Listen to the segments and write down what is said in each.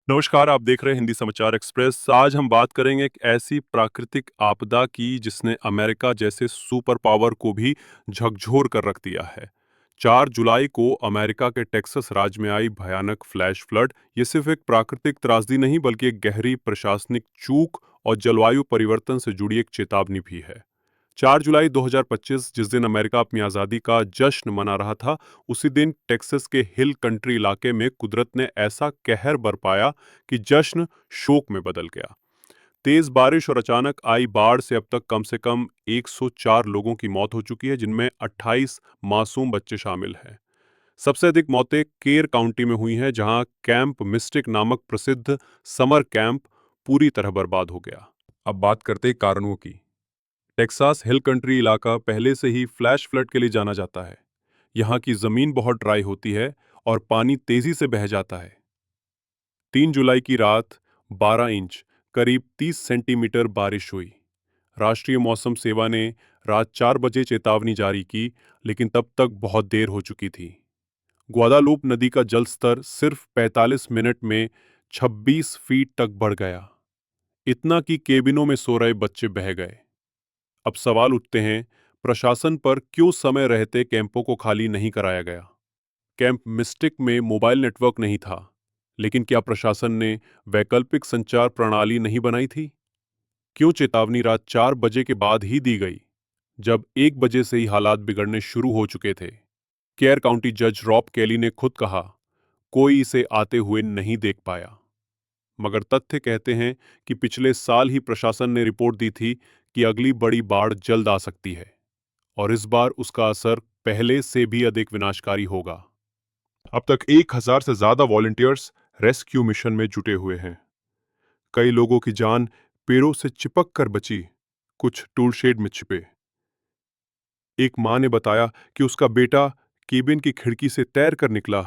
नमस्कार, आप देख रहे हैं हिंदी समाचार एक्सप्रेस। आज हम बात करेंगे एक ऐसी प्राकृतिक आपदा की जिसने अमेरिका जैसे सुपर पावर को भी झकझोर कर रख दिया है। 4 जुलाई को अमेरिका के टेक्सास राज्य में आई भयानक फ्लैश फ्लड ये सिर्फ एक प्राकृतिक त्रासदी नहीं बल्कि एक गहरी प्रशासनिक चूक और जलवायु परिवर्तन से जुड़ी एक चेतावनी भी है। 4 जुलाई 2025 जिस दिन अमेरिका अपनी आज़ादी का जश्न मना रहा था, उसी दिन टेक्सास के हिल कंट्री इलाके में कुदरत ने ऐसा कहर बरपाया कि जश्न शोक में बदल गया। तेज बारिश और अचानक आई बाढ़ से अब तक कम से कम 104 लोगों की मौत हो चुकी है, जिनमें 28 मासूम बच्चे शामिल हैं। सबसे अधिक मौतें केर काउंटी में हुई हैं, जहां कैंप मिस्टिक नामक प्रसिद्ध समर कैंप पूरी तरह बर्बाद हो गया। अब बात करते हैं कारणों की। टेक्सास हिल कंट्री इलाका पहले से ही फ्लैश फ्लड के लिए जाना जाता है। यहाँ की जमीन बहुत ड्राई होती है और पानी तेजी से बह जाता है। 3 जुलाई की रात 12 इंच करीब 30 सेंटीमीटर बारिश हुई। राष्ट्रीय मौसम सेवा ने रात 4 बजे चेतावनी जारी की, लेकिन तब तक बहुत देर हो चुकी थी। ग्वादालूप नदी का जल स्तर सिर्फ 45 मिनट में 26 फीट तक बढ़ गया, इतना कि केबिनों में सो रहे बच्चे बह गए। अब सवाल उठते हैं, प्रशासन पर क्यों समय रहते कैंपों को खाली नहीं कराया गया? कैंप मिस्टिक में मोबाइल नेटवर्क नहीं था, लेकिन क्या प्रशासन ने वैकल्पिक संचार प्रणाली नहीं बनाई थी? क्यों चेतावनी रात 4 बजे के बाद ही दी गई, जब 1 बजे से ही हालात बिगड़ने शुरू हो चुके थे? केयर काउंटी जज रॉब केली ने खुद कहा, कोई इसे आते हुए नहीं देख पाया। मगर तथ्य कहते हैं कि पिछले साल ही प्रशासन ने रिपोर्ट दी थी कि अगली बड़ी बाढ़ जल्द आ सकती है, और इस बार उसका असर पहले से भी अधिक विनाशकारी होगा। अब तक 1,000 से ज्यादा वॉलंटियर्स रेस्क्यू मिशन में जुटे हुए हैं। कई लोगों की जान पेड़ों से चिपक कर बची, कुछ टूल शेड में छिपे। एक मां ने बताया कि उसका बेटा केबिन की खिड़की से तैर कर निकला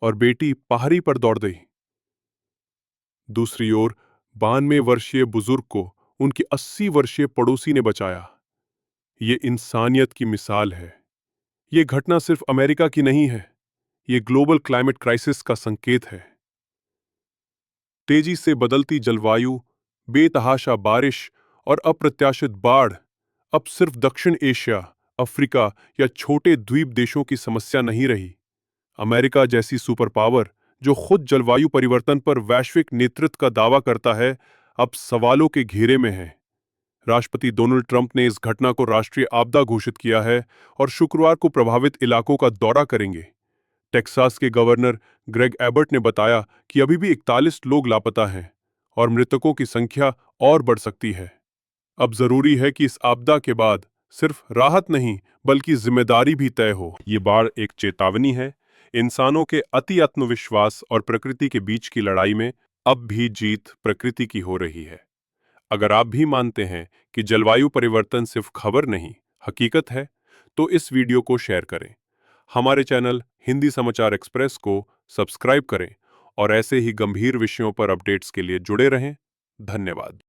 और बेटी पहाड़ी पर दौड़ गई। दूसरी ओर 92 वर्षीय बुजुर्ग को उनकी 80 वर्षीय पड़ोसी ने बचाया। ये इंसानियत की मिसाल है। ये घटना सिर्फ अमेरिका की नहीं है, ये ग्लोबल क्लाइमेट क्राइसिस का संकेत है। तेजी से बदलती जलवायु, बेतहाशा बारिश और अप्रत्याशित बाढ़ अब सिर्फ दक्षिण एशिया, अफ्रीका या छोटे द्वीप देशों की समस्या नहीं रही। अमेरिका जैसी सुपर पावर, जो खुद जलवायु परिवर्तन पर वैश्विक नेतृत्व का दावा करता है, अब सवालों के घेरे में है। राष्ट्रपति डोनाल्ड ट्रंप ने इस घटना को राष्ट्रीय आपदा घोषित किया है और शुक्रवार को प्रभावित इलाकों का दौरा करेंगे। टेक्सास के गवर्नर ग्रेग एबर्ट ने बताया कि अभी भी 41 लोग लापता हैं और मृतकों की संख्या और बढ़ सकती है। अब जरूरी है कि इस आपदा के बाद सिर्फ राहत नहीं बल्कि जिम्मेदारी भी तय हो। ये बाढ़ एक चेतावनी है। इंसानों के अति आत्मविश्वास और प्रकृति के बीच की लड़ाई में अब भी जीत प्रकृति की हो रही है। अगर आप भी मानते हैं कि जलवायु परिवर्तन सिर्फ खबर नहीं, हकीकत है, तो इस वीडियो को शेयर करें। हमारे चैनल हिंदी समाचार एक्सप्रेस को सब्सक्राइब करें और ऐसे ही गंभीर विषयों पर अपडेट्स के लिए जुड़े रहें। धन्यवाद।